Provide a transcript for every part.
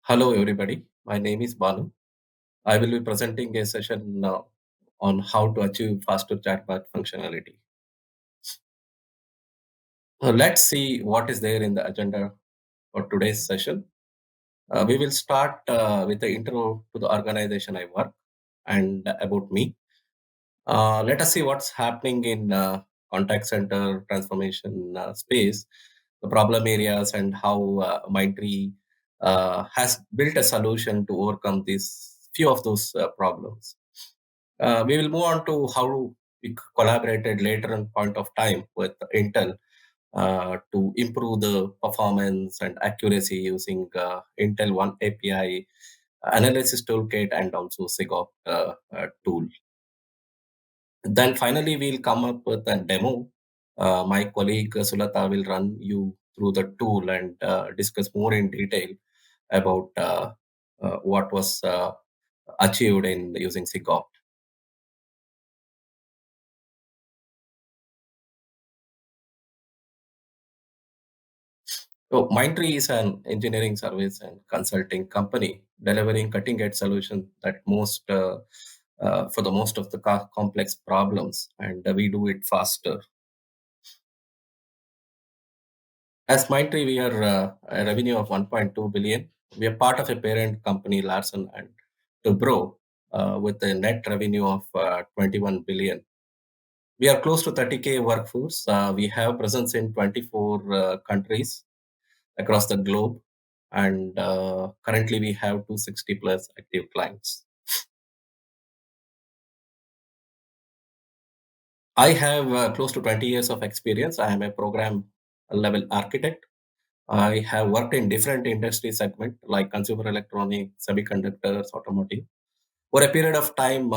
Hello, everybody. My name is Banu. I will be presenting a session on how to achieve faster chatbot functionality. Let's see what is there in the agenda for today's session. We will start with the intro to the organization I work and about me. Let us see what's happening in contact center transformation space, the problem areas, and how Mindtree has built a solution to overcome these few of those problems. We will move on to how we collaborated later on point of time with Intel to improve the performance and accuracy using Intel One API analysis toolkit and also SIGOP tool. Then finally, we'll come up with a demo. My colleague Sulata will run you through the tool and discuss more in detail about what was achieved in using SIGOP. So Mindtree is an engineering service and consulting company delivering cutting-edge solutions that for the most of the complex problems, and we do it faster. As Mindtree, we are a revenue of 1.2 billion. We are part of a parent company, Larsen and Toubro, with a net revenue of 21 billion. We are close to 30K workforce. We have presence in 24 countries across the globe, and currently we have 260 plus active clients. I have close to 20 years of experience. I am a program level architect. I have worked in different industry segments like consumer electronics, semiconductors, automotive. For a period of time,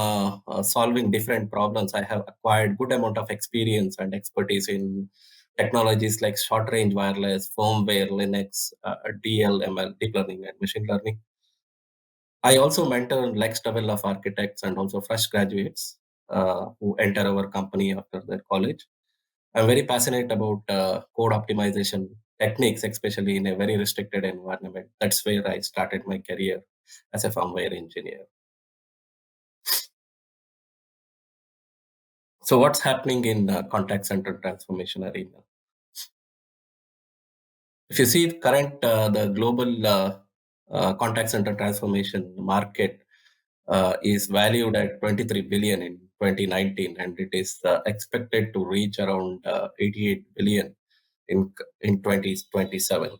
solving different problems, I have acquired good amount of experience and expertise in technologies like short range wireless, firmware, Linux, DL, ML, deep learning, and machine learning. I also mentor next level of architects and also fresh graduates who enter our company after their college. I'm very passionate about code optimization techniques, especially in a very restricted environment. That's where I started my career as a firmware engineer. So, what's happening in contact center transformation arena? If you see current the global contact center transformation market is valued at 23 billion in 2019, and it is expected to reach around 88 billion in 2027.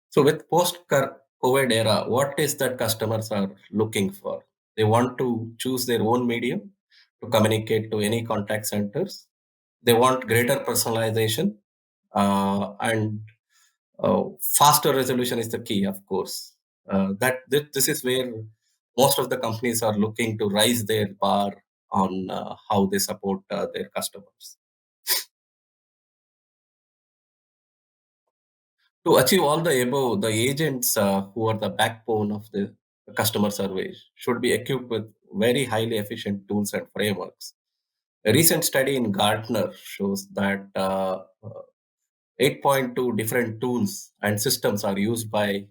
So with post-COVID era, what is that customers are looking for? They want to choose their own medium to communicate to any contact centers. They want greater personalization and faster resolution is the key, of course. This is where most of the companies are looking to raise their bar on how they support their customers. To achieve all the above, the agents who are the backbone of the customer service should be equipped with very highly efficient tools and frameworks. A recent study in Gartner shows that 8.2 different tools and systems are used by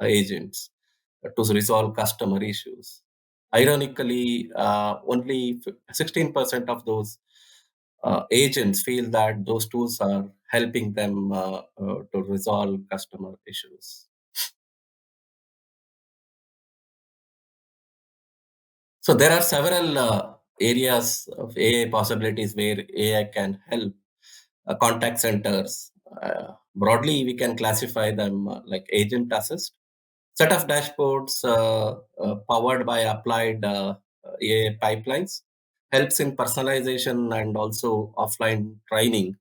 agents to resolve customer issues. Ironically, only 16% of those agents feel that those tools are helping them to resolve customer issues. So there are several areas of AI possibilities where AI can help contact centers. Broadly, we can classify them like agent assist, set of dashboards powered by applied AI pipelines, helps in personalization and also offline training.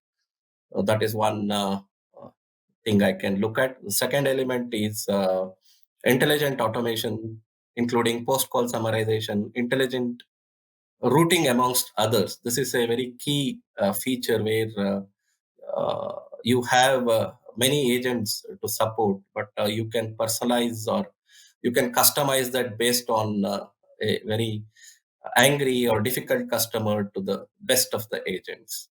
That is one thing I can look at. The second element is intelligent automation, including post call summarization, intelligent routing, amongst others. This is a very key feature where you have many agents to support, but you can personalize or you can customize that based on a very angry or difficult customer to the best of the agents.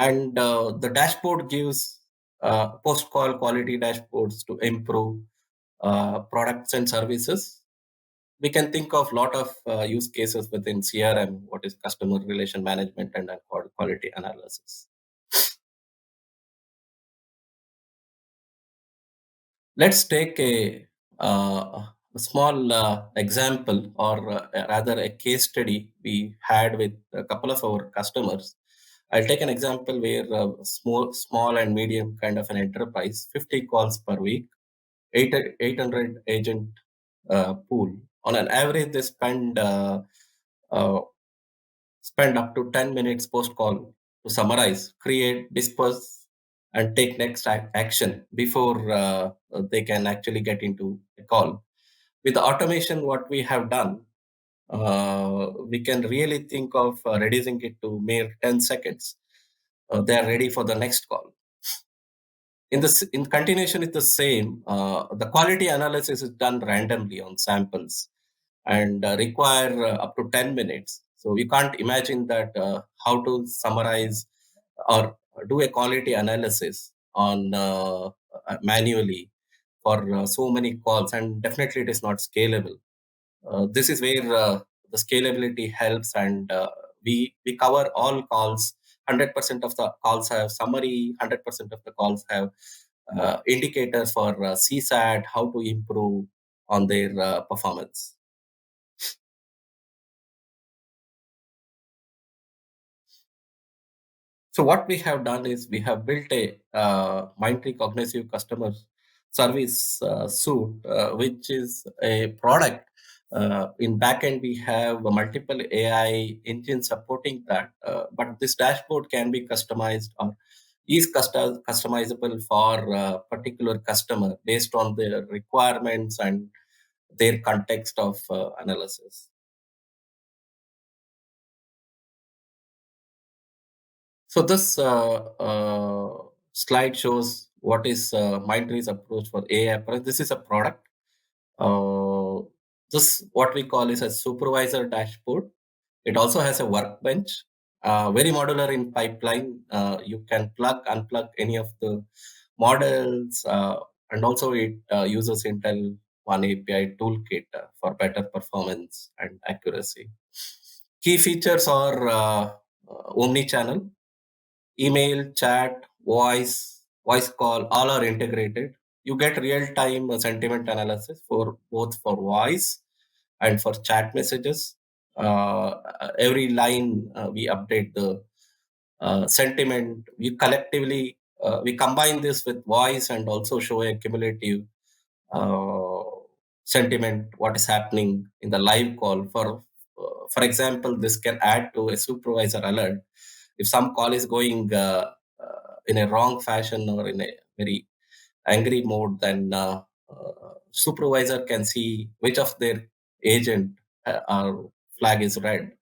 And the dashboard gives post-call quality dashboards to improve products and services. We can think of lot of use cases within CRM, what is customer relation management and quality analysis. Let's take a small example, or rather a case study we had with a couple of our customers. I'll take an example where small and medium kind of an enterprise, 50 calls per week, 800 agent pool. On an average, they uh, spend up to 10 minutes post call to summarize, create, disperse, and take next action before they can actually get into a call. With the automation, what we have done, we can really think of reducing it to mere 10 seconds. They are ready for the next call. In continuation is the same. The quality analysis is done randomly on samples and require up to 10 minutes. So you can't imagine that how to summarize or do a quality analysis on manually for so many calls, and definitely it is not scalable. This is where the scalability helps, and we cover all calls. 100% of the calls have summary. 100% of the calls have indicators for CSAT, how to improve on their performance. So what we have done is we have built a Mindtree Cognitive Customer Service suite, which is a product. In backend, we have multiple AI engines supporting that, but this dashboard can be customized or is customizable for a particular customer based on their requirements and their context of analysis. So this slide shows what is Mindtree's approach for AI. This is a product. Uh, this what we call is a supervisor dashboard. It also has a workbench, very modular in pipeline. You can plug, unplug any of the models, and also it uses Intel One API toolkit for better performance and accuracy. Key features are omni-channel, email, chat, voice call, all are integrated. You get real-time sentiment analysis for both for voice and for chat messages. Every line we update the sentiment. We combine this with voice and also show a cumulative uh, sentiment, what is happening in the live call. For example, this can add to a supervisor alert if some call is going in a wrong fashion or in a very angry mode. Then supervisor can see which of their agent are flag is red,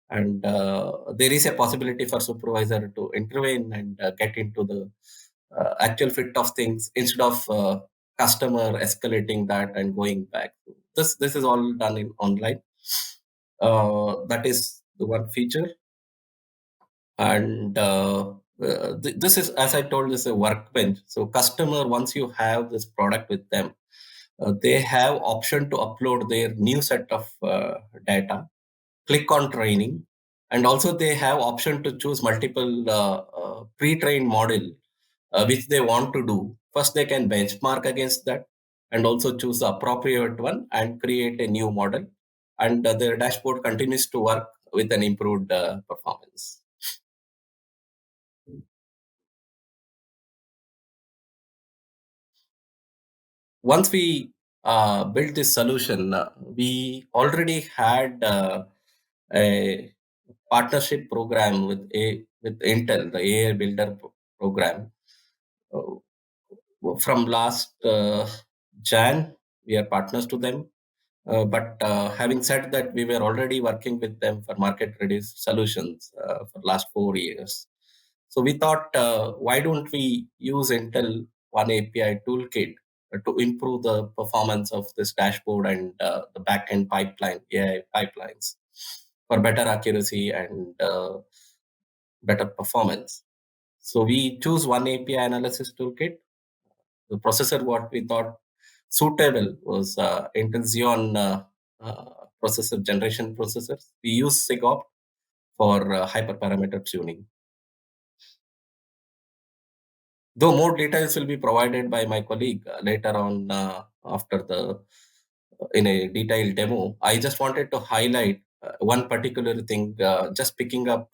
and there is a possibility for supervisor to intervene and get into the actual fit of things instead of customer escalating that and going back. This is all done in online. That is the one feature. And this is, as I told, this is a workbench. So customer, once you have this product with them, they have option to upload their new set of data, click on training, and also they have option to choose multiple pre-trained model which they want to do. First, they can benchmark against that and also choose the appropriate one and create a new model. And their dashboard continues to work with an improved performance. Once we built this solution, we already had a partnership program with Intel, the AI Builder program. Uh, from last Jan, we are partners to them. But having said that, we were already working with them for market-ready solutions for last 4 years. So we thought, why don't we use Intel One API toolkit to improve the performance of this dashboard and the backend pipeline, AI pipelines, for better accuracy and better performance. So we choose one API analysis toolkit. The processor what we thought suitable was Intel Xeon processor generation processors. We use SIGOP for hyperparameter tuning. Though more details will be provided by my colleague later on after the in a detailed demo, I just wanted to highlight one particular thing. Just picking up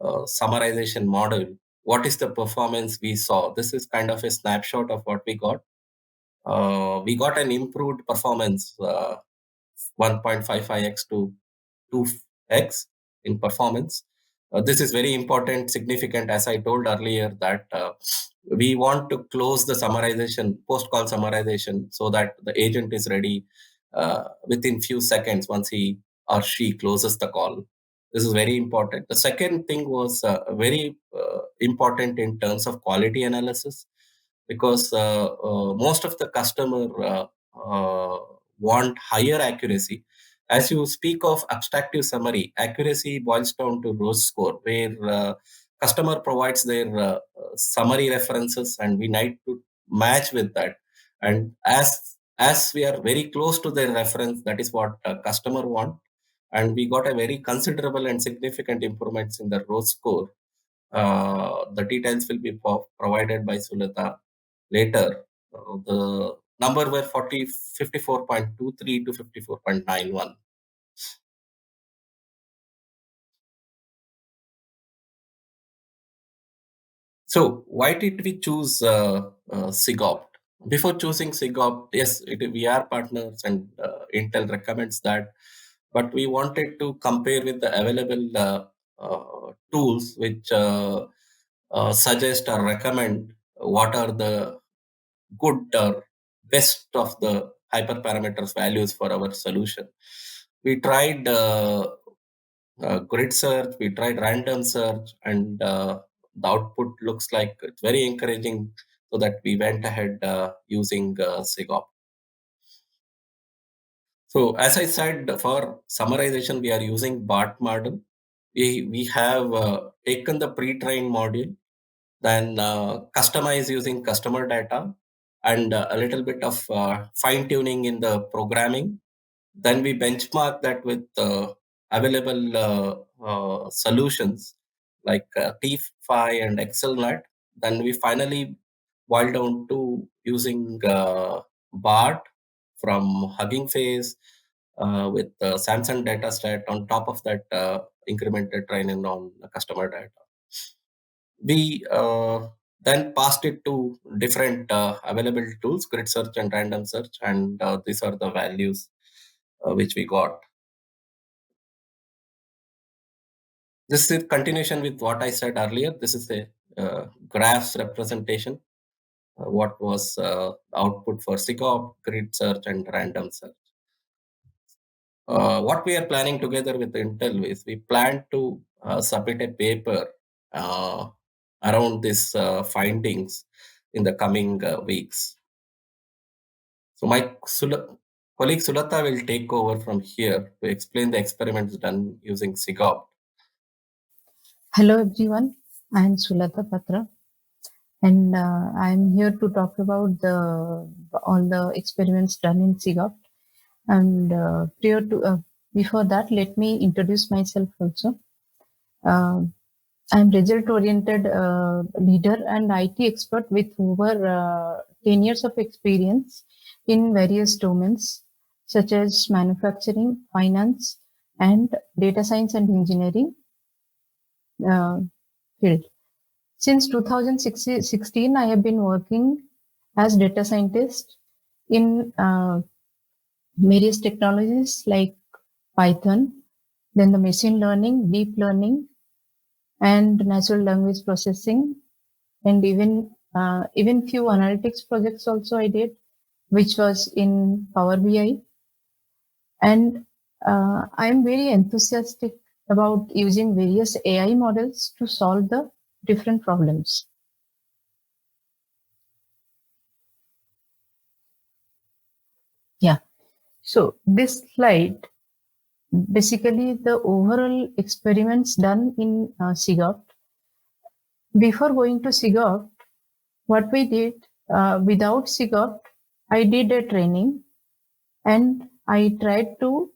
summarization model. What is the performance we saw? This is kind of a snapshot of what we got. We got an improved performance, 1.55x to 2x in performance. This is very important, significant, as I told earlier, that we want to close the summarization, post-call summarization, so that the agent is ready within few seconds once he or she closes the call. This is very important. The second thing was very important in terms of quality analysis, because most of the customer want higher accuracy. As you speak of abstractive summary, accuracy boils down to ROSE score, where customer provides their summary references, and we need to match with that. And as we are very close to their reference, that is what customer want. And we got a very considerable and significant improvements in the ROSE score. The details will be provided by Sulata later. The number were 54.23 to 54.91. So why did we choose SIGOPT? Before choosing SIGOPT, yes, we are partners and Intel recommends that, but we wanted to compare with the available tools which suggest or recommend what are the good or best of the hyperparameters values for our solution. We tried grid search, we tried random search, and the output looks like it's very encouraging. So that we went ahead using SIGOP. So as I said, for summarization, we are using BART model. We have taken the pre-trained module, then customize using customer data, and a little bit of fine tuning in the programming. Then we benchmark that with available solutions like T5 and ExcelNet. Then we finally boil down to using BART from Hugging Face with Samsung dataset. On top of that, incremented training on customer data. We then passed it to different available tools, grid search and random search, and these are the values which we got. This is continuation with what I said earlier. This is a graphs representation. What was output for SIGOP, grid search, and random search. What we are planning together with Intel is we plan to submit a paper around these findings in the coming weeks. So my colleague Sulata will take over from here to explain the experiments done using SIGOP. Hello everyone, I am Sulata Patra, and I am here to talk about all the experiments done in SIGOP. And before that, let me introduce myself also. I am result-oriented leader and IT expert with over 10 years of experience in various domains such as manufacturing, finance, and data science and engineering field. Since 2016, I have been working as data scientist in various technologies like Python, then the machine learning, deep learning, and natural language processing, and even few analytics projects also I did, which was in Power BI. And I am very enthusiastic about using various AI models to solve the different problems. Yeah. So this slide, basically the overall experiments done in SIGOP. before going to SIGOPT, what we did without SIGOPT, I did a training and I tried to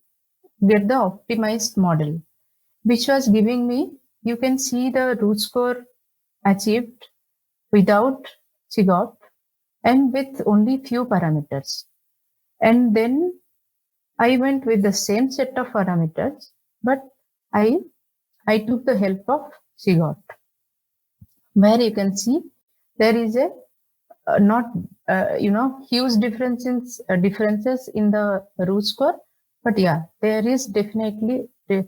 get the optimized model, which was giving me, you can see the root score achieved without SIGOPT and with only few parameters. And then I went with the same set of parameters, but I took the help of SIGOPT, where you can see there is a not huge differences in the root score, but yeah, there is definitely the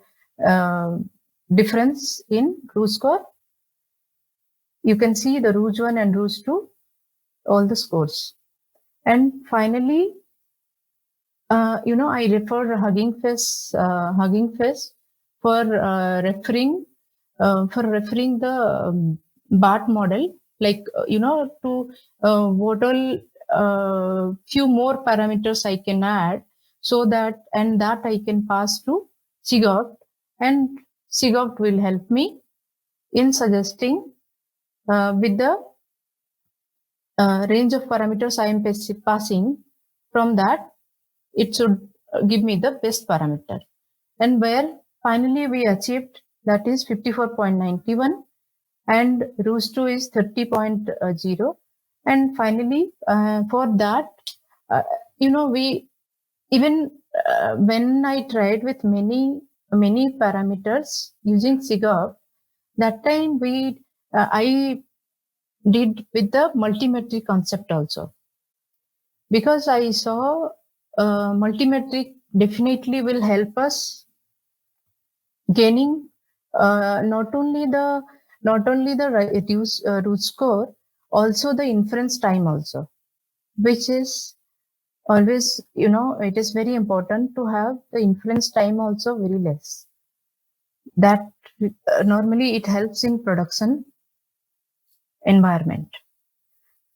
difference in root score. You can see the root 1 and root 2, all the scores. And finally, I refer Hugging Face for referring the BART model, like to what all few more parameters I can add, so that I can pass to SIGOPT, and SIGOPT will help me in suggesting with the range of parameters I am passing. From that, it should give me the best parameter, and where finally we achieved, that is 54.91, and root 2 is 30.0. And finally, for that, we even when I tried with many parameters using SIGOPT, that time I did with the multimetric concept also, because I saw multimetric definitely will help us gaining not only the reduce root score, also the inference time also, which is always, it is very important to have the inference time also very less. That normally it helps in production environment.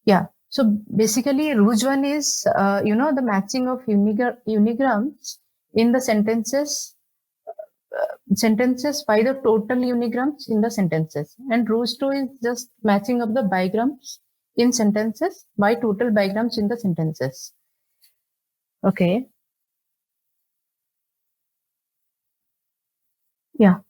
Yeah. So basically, root 1 is the matching of unigrams in the sentences by the total unigrams in the sentences, and root 2 is just matching of the bigrams in sentences by total bigrams in the sentences. Okay. Yeah.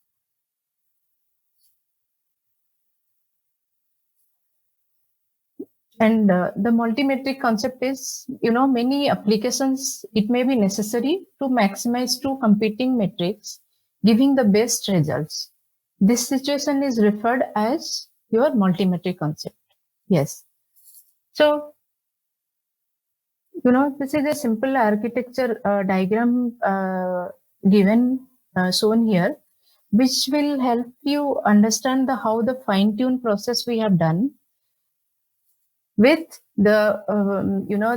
And the multimetric concept is, many applications, it may be necessary to maximize two competing metrics, giving the best results. This situation is referred as your multimetric concept. Yes. So, this is a simple architecture diagram given, shown here, which will help you understand how the fine-tune process we have done with the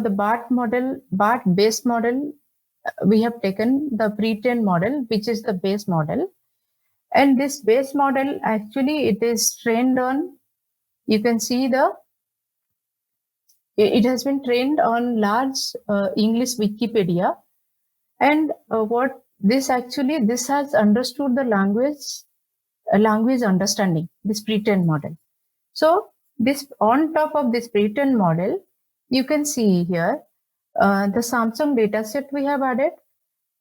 the BART base model. We have taken the pre-trained model, which is the base model, and this base model actually it is trained on. You can see it has been trained on large English Wikipedia, and what this has understood the language understanding, this pre-trained model. So this, on top of this pre-trained model, you can see here the Samsung dataset we have added,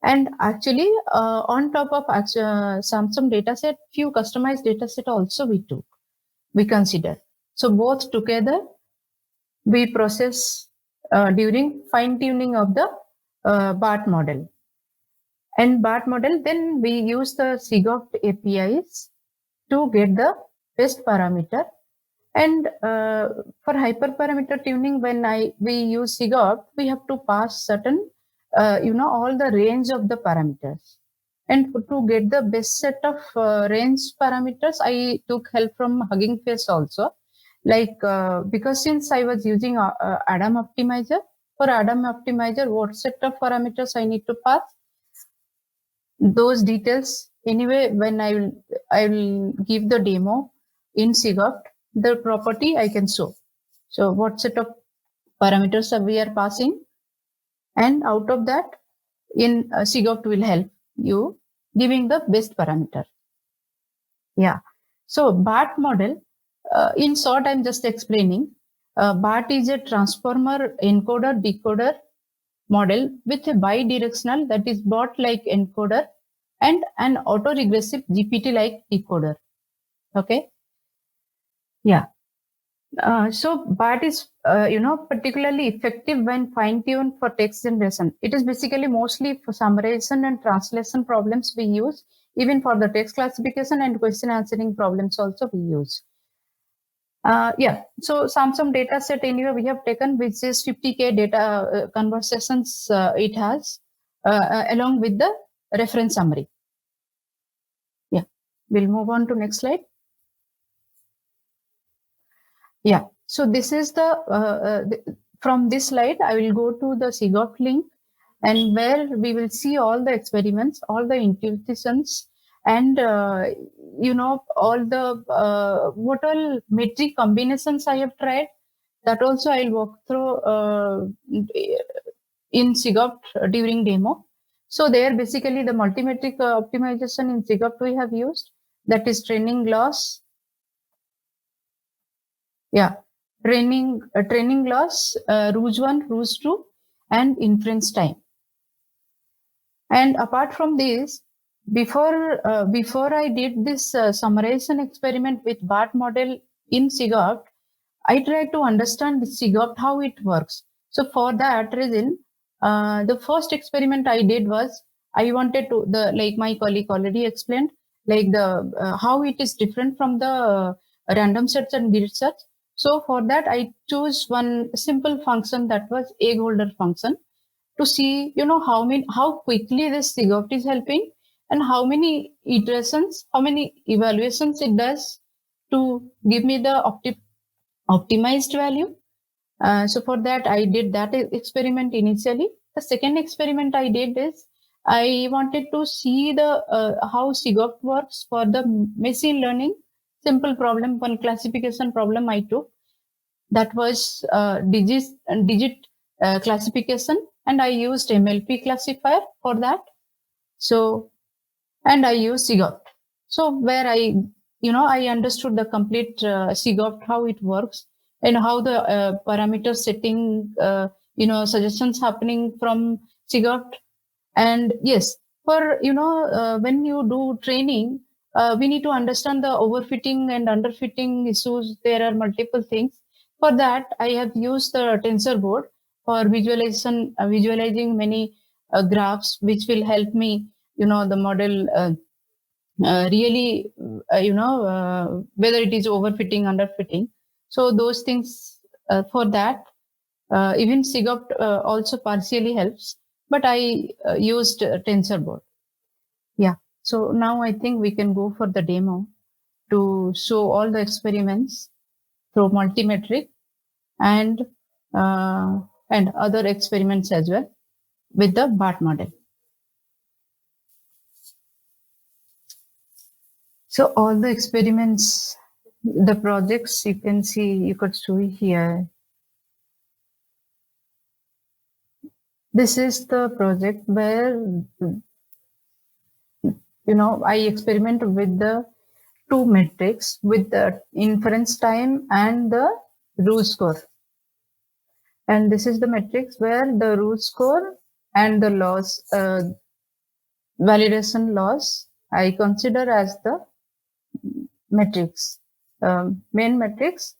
and actually on top of Samsung dataset, few customized dataset also we consider. So both together we process during fine tuning of the BART model. And BART model, then we use the SIGOPT APIs to get the best parameter. And for hyperparameter tuning, when we use SIGOPT, we have to pass certain, all the range of the parameters. And to get the best set of range parameters, I took help from Hugging Face also. Like, because since I was using ADAM optimizer, for ADAM optimizer, what set of parameters I need to pass, those details anyway, when I will give the demo in SIGOPT, the property I can show. So what set of parameters we are passing, and out of that, in SIGOPT will help you giving the best parameter. Yeah. So BART model, In short, I'm just explaining. BART is a transformer encoder decoder model with a bidirectional, that is BOT like encoder, and an autoregressive GPT like decoder. Okay. Yeah. So BART is, particularly effective when fine-tuned for text generation. It is basically mostly for summarization and translation problems we use. Even for the text classification and question answering problems also we use. So some data set anyway we have taken, which is 50K data conversations it has, along with the reference summary. Yeah, we'll move on to next slide. Yeah, so this is from this slide, I will go to the SIGOP link, and where we will see all the experiments, all the intuitions, and all the what all metric combinations I have tried. That also I'll walk through in SIGOP during demo. So there basically the multimetric optimization in SIGOP we have used, that is training loss. Yeah, training loss, Rouge1, Rouge2, and inference time. And apart from this, before I did this summarization experiment with BART model in SIGOP, I tried to understand the SIGOP, how it works. So for that reason, the first experiment I did was, I wanted to, like my colleague already explained, like how it is different from the random search and grid search. So for that, I chose one simple function, that was egg holder function, to see, how quickly this SIGOP is helping, and how many iterations, how many evaluations it does to give me the optimized value. So for that, I did that experiment initially. The second experiment I did is, I wanted to see how SIGOP works for the machine learning simple problem, one classification problem I took. That was digit classification, and I used MLP classifier for that. So, and I used SIGOP. So where I understood the complete SIGOP, how it works, and how the parameter setting, suggestions happening from SIGOP. And yes, for, when you do training, we need to understand the overfitting and underfitting issues. There are multiple things. For that, I have used the TensorBoard for visualizing many graphs, which will help me, the model really, whether it is overfitting, underfitting. So those things, for that, even SIGOP also partially helps, but I used TensorBoard. Yeah. So now I think we can go for the demo to show all the experiments through multimetric and other experiments as well with the BART model. So all the experiments, the projects you can see, you could see here. This is the project where, I experiment with the two metrics, with the inference time and the Rouge score. And this is the metrics where the Rouge score and the loss, validation loss, I consider as the metrics, main metrics,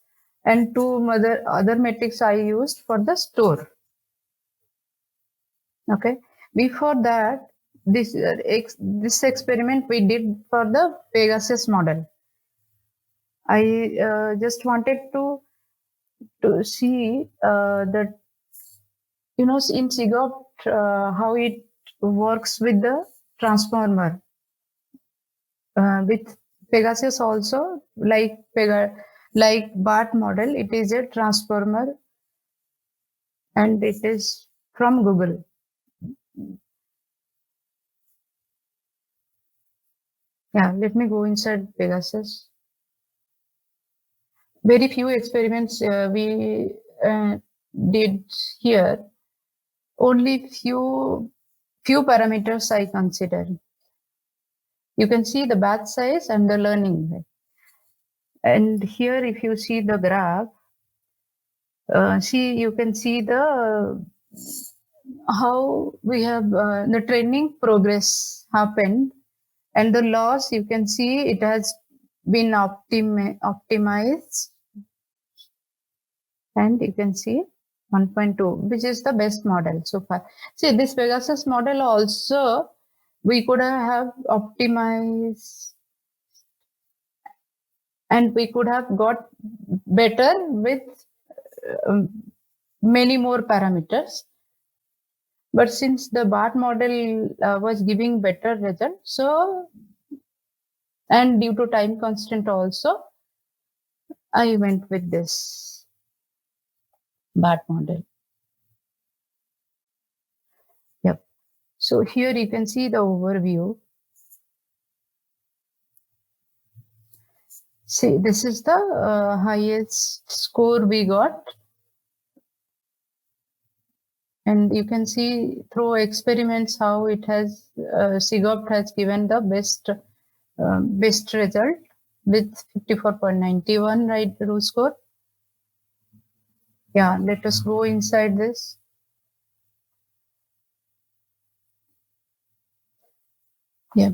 and two other metrics I used for the store. Okay. Before that, this experiment we did for the Pegasus model. I just wanted to see that, in SIGOP, how it works with the transformer. With Pegasus also, like BART model, it is a transformer, and it is from Google. Yeah, let me go inside Pegasus. Very few experiments we did here. Only few parameters I consider. You can see the batch size and the learning rate. And here, if you see the graph, you can see the how we have the training progress happened, and the loss you can see it has been optimized, and you can see 1.2, which is the best model so far. See, this Pegasus model also we could have optimized, and we could have got better with many more parameters. But since the BART model was giving better result, so, and due to time constraint also, I went with this BART model. Yep. So here you can see the overview. See, this is the highest score we got. And you can see through experiments how it has, SIGOPT has given the best result with 54.91 right row score. Yeah, let us go inside this. Yeah.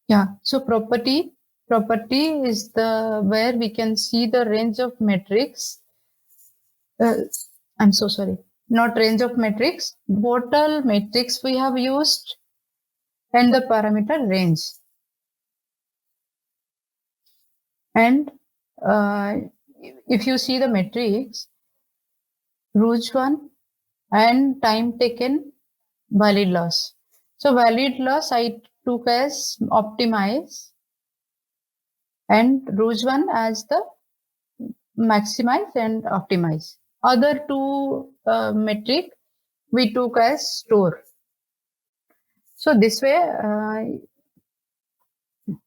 Yeah. So property is the where we can see the range of metrics. I'm so sorry. Not range of metrics. Total metrics we have used and the parameter range. And if you see the metrics, Rouge one and time taken, valid loss. So valid loss I took as optimize and Rouge one as the maximize and optimize. Other two metric we took as store. So this way,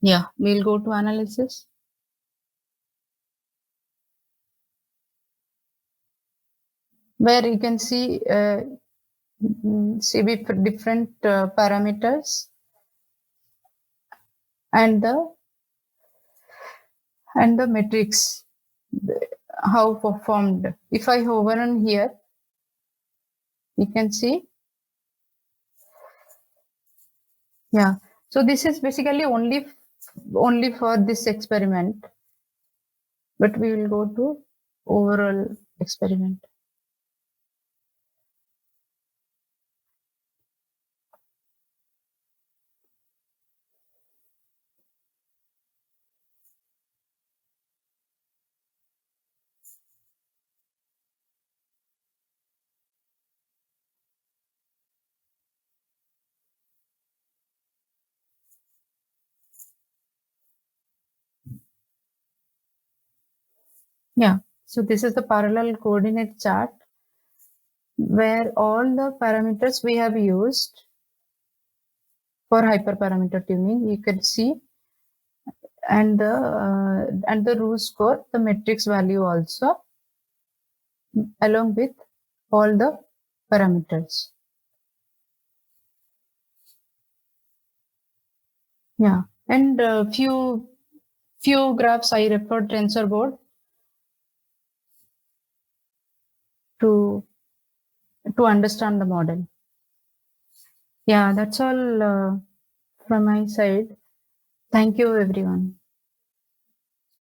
yeah, we'll go to analysis. Where you can see CB different parameters and the metrics, how performed. If I hover on here, you can see. Yeah. So this is basically only for this experiment, but we will go to overall experiment. Yeah. So this is the parallel coordinate chart where all the parameters we have used for hyperparameter tuning, you can see, and the root score, the matrix value also, along with all the parameters. Yeah, and few graphs I referred TensorBoard to understand the model. Yeah, that's all from my side. Thank you, everyone.